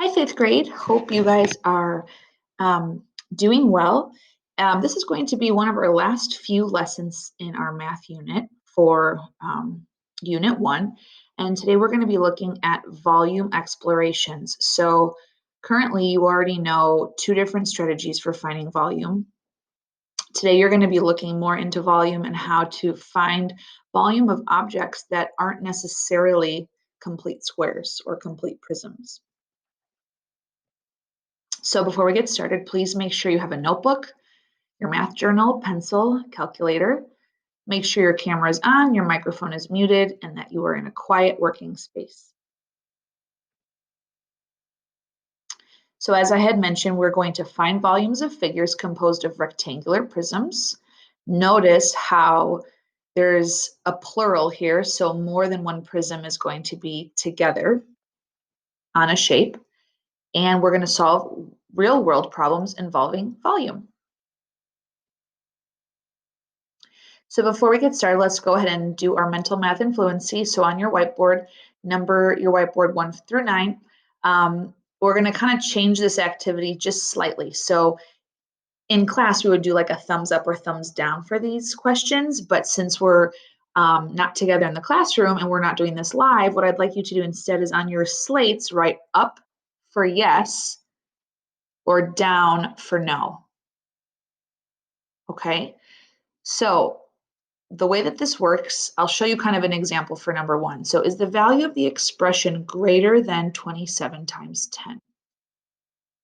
Hi, fifth grade. Hope you guys are um, doing well. This is going to be one of our last few lessons in our math unit for Unit 1. And today we're going to be looking at volume explorations. So currently you already know two different strategies for finding volume. Today you're going to be looking more into volume and how to find volume of objects that aren't necessarily complete squares or complete prisms. So before we get started, please make sure you have a notebook, your math journal, pencil, calculator. Make sure your camera is on, your microphone is muted, and that you are in a quiet working space. So as I had mentioned, we're going to find volumes of figures composed of rectangular prisms. Notice how there's a plural here, so more than one prism is going to be together on a shape. And we're going to solve real world problems involving volume. So before we get started, let's go ahead and do our mental math and fluency. So on your whiteboard, number your whiteboard 1 through 9. We're going to kind of change this activity just slightly. So in class, we would do like a thumbs up or thumbs down for these questions. But since we're not together in the classroom and we're not doing this live, what I'd like you to do instead is on your slates, write up for yes or down for no. Okay, so the way that this works, I'll show you kind of an example for number 1. So is the value of the expression greater than 27 times 10?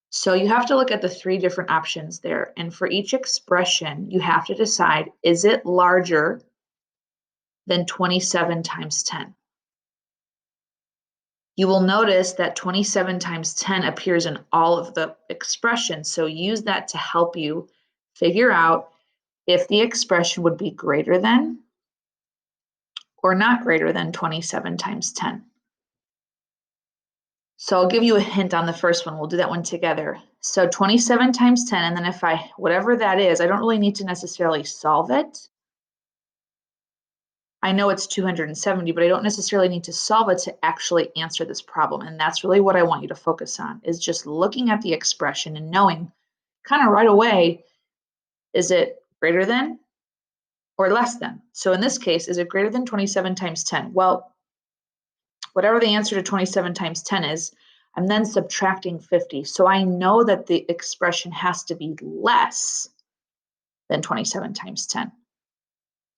So you have to look at the 3 different options there. And for each expression, you have to decide, is it larger than 27 times 10? You will notice that 27 times 10 appears in all of the expressions. So use that to help you figure out if the expression would be greater than or not greater than 27 times 10. So I'll give you a hint on the first one. We'll do that one together. So 27 times 10, and then if whatever that is, I don't really need to necessarily solve it. I know it's 270, but I don't necessarily need to solve it to actually answer this problem. And that's really what I want you to focus on, is just looking at the expression and knowing kind of right away, is it greater than or less than? So in this case, is it greater than 27 times 10? Well, whatever the answer to 27 times 10 is, I'm then subtracting 50. So I know that the expression has to be less than 27 times 10.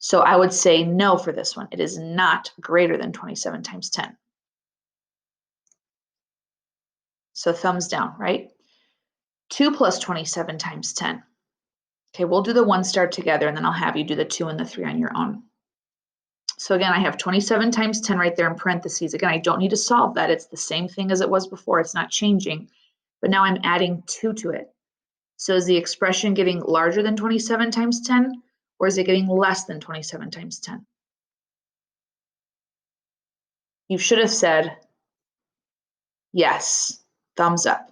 So I would say no for this one. It is not greater than 27 times 10. So thumbs down, right? 2 plus 27 times 10. Okay, we'll do the 1 star together, and then I'll have you do the 2 and the 3 on your own. So again, I have 27 times 10 right there in parentheses. Again, I don't need to solve that. It's the same thing as it was before. It's not changing. But now I'm adding 2 to it. So is the expression getting larger than 27 times 10, or is it getting less than 27 times 10? You should have said yes, thumbs up,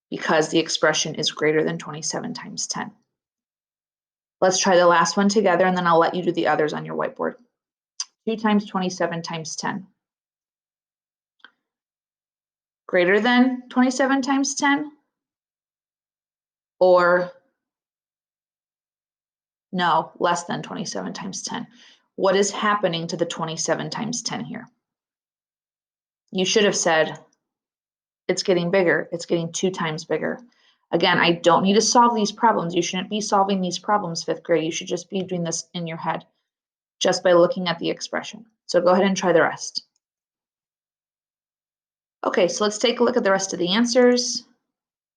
because the expression is greater than 27 times 10. Let's try the last one together, and then I'll let you do the others on your whiteboard. 2 times 27 times 10. Greater than 27 times 10? Or no, less than 27 times 10. What is happening to the 27 times 10 here? You should have said it's getting bigger. It's getting 2 times bigger. Again, I don't need to solve these problems. You shouldn't be solving these problems, 5th grade. You should just be doing this in your head just by looking at the expression. So go ahead and try the rest. Okay, so let's take a look at the rest of the answers.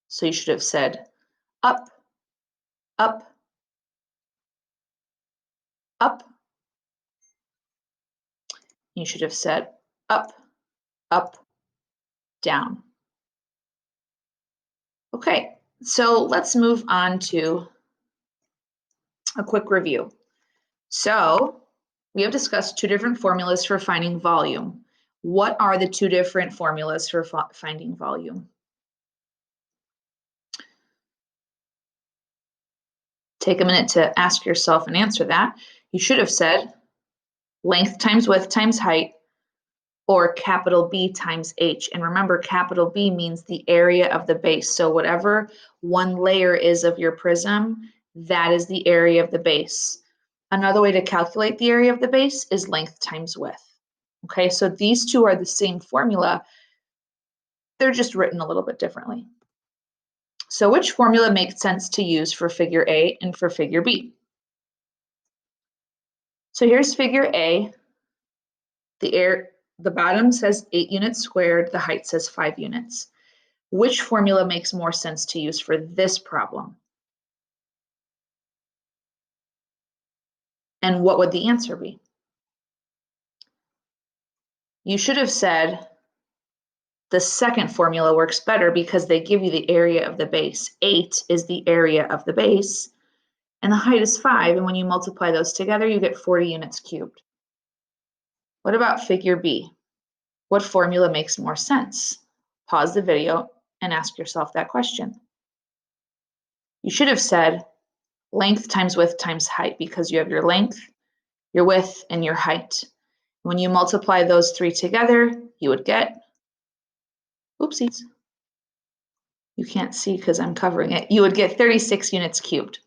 So you should have said up, up, up. You should have said up, up, down. Okay, so let's move on to a quick review. So we have discussed 2 different formulas for finding volume. What are the 2 different formulas for finding volume? Take a minute to ask yourself and answer that. You should have said length times width times height, or capital B times H. And remember, capital B means the area of the base. So whatever one layer is of your prism, that is the area of the base. Another way to calculate the area of the base is length times width. Okay, so these two are the same formula. They're just written a little bit differently. So which formula makes sense to use for figure A and for figure B? So here's figure A. The bottom says 8 units squared, the height says 5 units. Which formula makes more sense to use for this problem? And what would the answer be? You should have said the second formula works better because they give you the area of the base. 8 is the area of the base, and the height is 5, and when you multiply those together, you get 40 units cubed. What about figure B? What formula makes more sense? Pause the video and ask yourself that question. You should have said length times width times height because you have your length, your width, and your height. When you multiply those three together, you would get, oopsies, you can't see because I'm covering it, you would get 36 units cubed.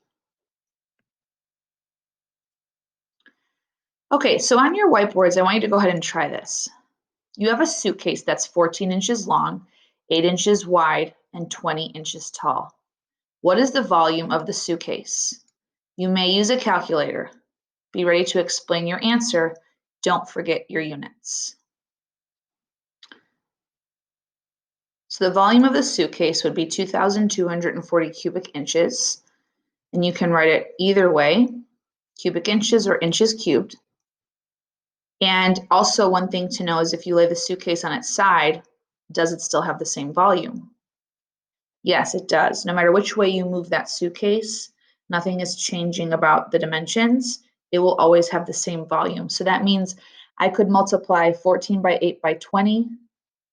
Okay, so on your whiteboards, I want you to go ahead and try this. You have a suitcase that's 14 inches long, 8 inches wide, and 20 inches tall. What is the volume of the suitcase? You may use a calculator. Be ready to explain your answer. Don't forget your units. So the volume of the suitcase would be 2,240 cubic inches, and you can write it either way, cubic inches or inches cubed. And also one thing to know is if you lay the suitcase on its side, does it still have the same volume? Yes, it does. No matter which way you move that suitcase, nothing is changing about the dimensions. It will always have the same volume. So that means I could multiply 14 by 8 by 20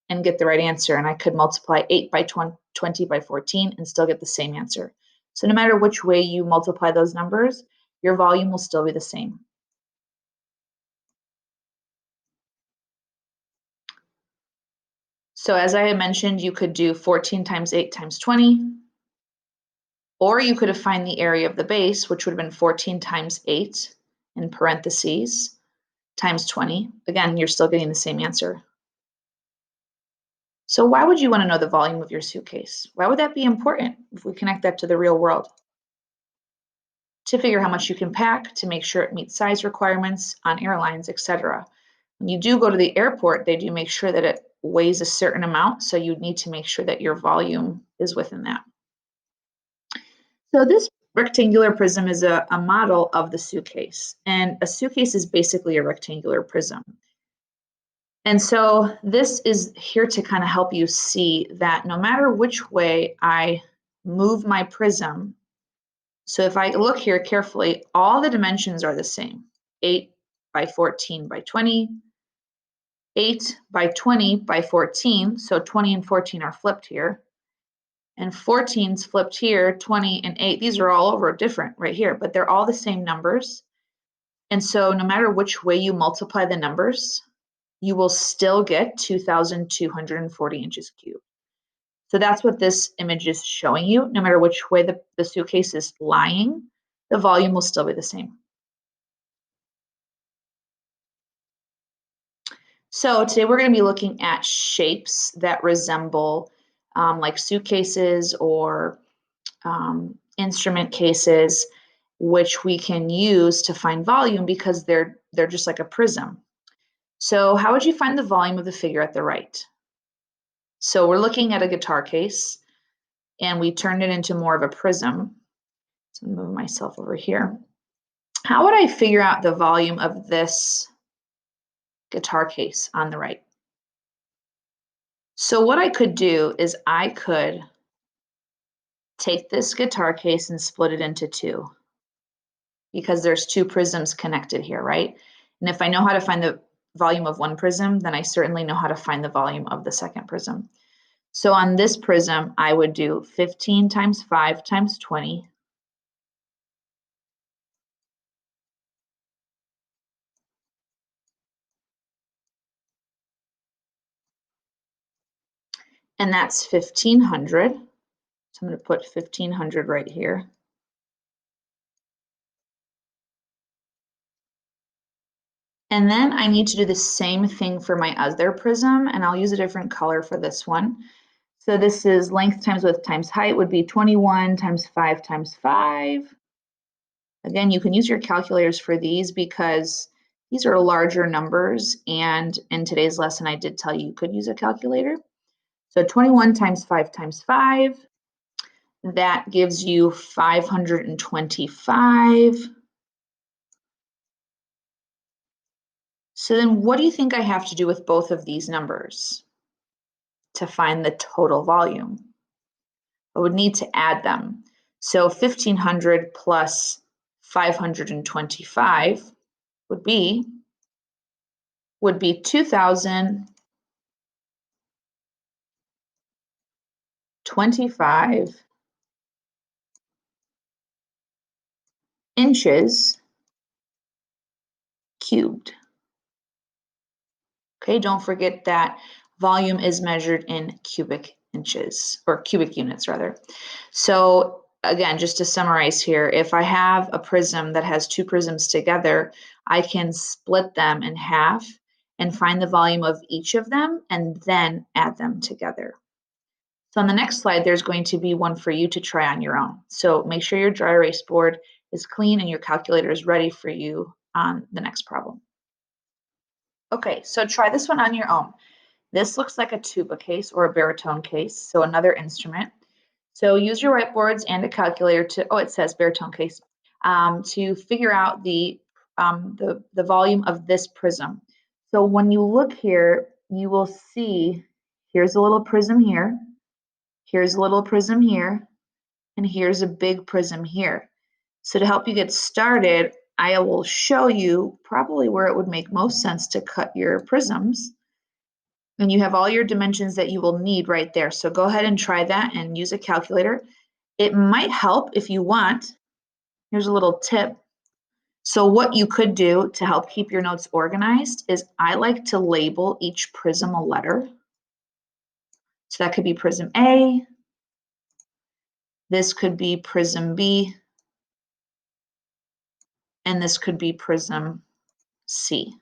and get the right answer. And I could multiply 8 by 20 by 14 and still get the same answer. So no matter which way you multiply those numbers, your volume will still be the same. So as I had mentioned, you could do 14 times 8 times 20, or you could have found the area of the base, which would have been 14 times 8 in parentheses times 20. Again, you're still getting the same answer. So why would you want to know the volume of your suitcase? Why would that be important if we connect that to the real world? To figure how much you can pack, to make sure it meets size requirements on airlines, etc. When you do go to the airport, they do make sure that it weighs a certain amount, so you need to make sure that your volume is within that. So this rectangular prism is a model of the suitcase, and a suitcase is basically a rectangular prism. And so this is here to kind of help you see that no matter which way I move my prism, so if I look here carefully, all the dimensions are the same. 8 by 14 by 20, 8 by 20 by 14, so 20 and 14 are flipped here. And 14's flipped here, 20 and 8, these are all over different right here, but they're all the same numbers. And so no matter which way you multiply the numbers, you will still get 2,240 inches cubed. So that's what this image is showing you. No matter which way the suitcase is lying, the volume will still be the same. So today we're going to be looking at shapes that resemble like suitcases or instrument cases, which we can use to find volume because they're just like a prism. So how would you find the volume of the figure at the right? So we're looking at a guitar case and we turned it into more of a prism. So I'm move myself over here. How would I figure out the volume of this guitar case on the right? So what I could do is I could take this guitar case and split it into two because there's two prisms connected here, right? And if I know how to find the volume of one prism, then I certainly know how to find the volume of the second prism. So on this prism, I would do 15 times 5 times 20. and that's 1,500. So I'm going to put 1,500 right here. And then I need to do the same thing for my other prism, and I'll use a different color for this one. So this is length times width times height would be 21 times 5 times 5. Again, you can use your calculators for these because these are larger numbers, and in today's lesson I did tell you could use a calculator. So 21 times 5 times 5, that gives you 525. So then what do you think I have to do with both of these numbers to find the total volume? I would need to add them. So 1,500 plus 525 would be 2,025 inches cubed. Okay, don't forget that volume is measured in cubic inches, or cubic units rather. So again, just to summarize here, if I have a prism that has two prisms together, I can split them in half and find the volume of each of them and then add them together. So on the next slide, there's going to be one for you to try on your own. So make sure your dry erase board is clean and your calculator is ready for you on the next problem. Okay, so try this one on your own. This looks like a tuba case or a baritone case, so another instrument. So use your whiteboards and a calculator to, oh, it says baritone case, to figure out the volume of this prism. So when you look here, you will see here's a little prism here, here's a little prism here, and here's a big prism here. So to help you get started, I will show you probably where it would make most sense to cut your prisms. And you have all your dimensions that you will need right there. So go ahead and try that and use a calculator. It might help if you want. Here's a little tip. So what you could do to help keep your notes organized is I like to label each prism a letter. So that could be prism A. This could be prism B. And this could be prism C.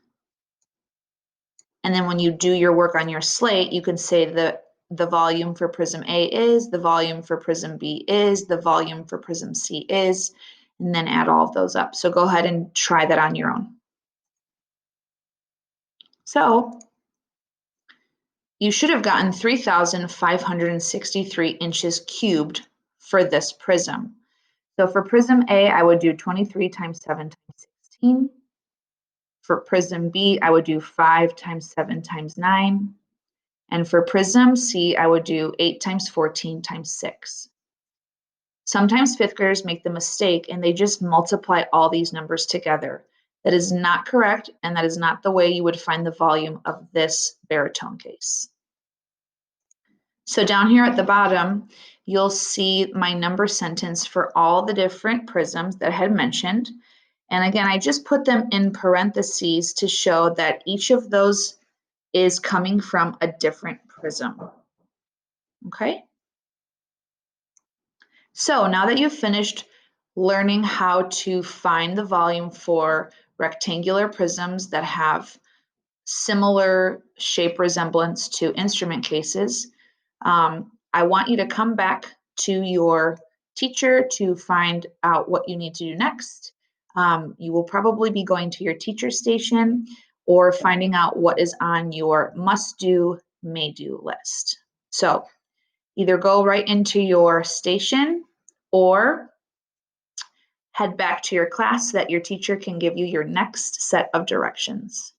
And then when you do your work on your slate, you can say that the volume for prism A is, the volume for prism B is, the volume for prism C is, and then add all of those up. So go ahead and try that on your own. So you should have gotten 3,563 inches cubed for this prism. So for prism A, I would do 23 times 7 times 16. For prism B, I would do 5 times 7 times 9. And for prism C, I would do 8 times 14 times 6. Sometimes fifth graders make the mistake and they just multiply all these numbers together. That is not correct, and that is not the way you would find the volume of this baritone case. So down here at the bottom, you'll see my number sentence for all the different prisms that I had mentioned. And again, I just put them in parentheses to show that each of those is coming from a different prism. Okay? So now that you've finished learning how to find the volume for rectangular prisms that have similar shape resemblance to instrument cases, I want you to come back to your teacher to find out what you need to do next. You will probably be going to your teacher station or finding out what is on your must do, may do list. So either go right into your station or head back to your class so that your teacher can give you your next set of directions.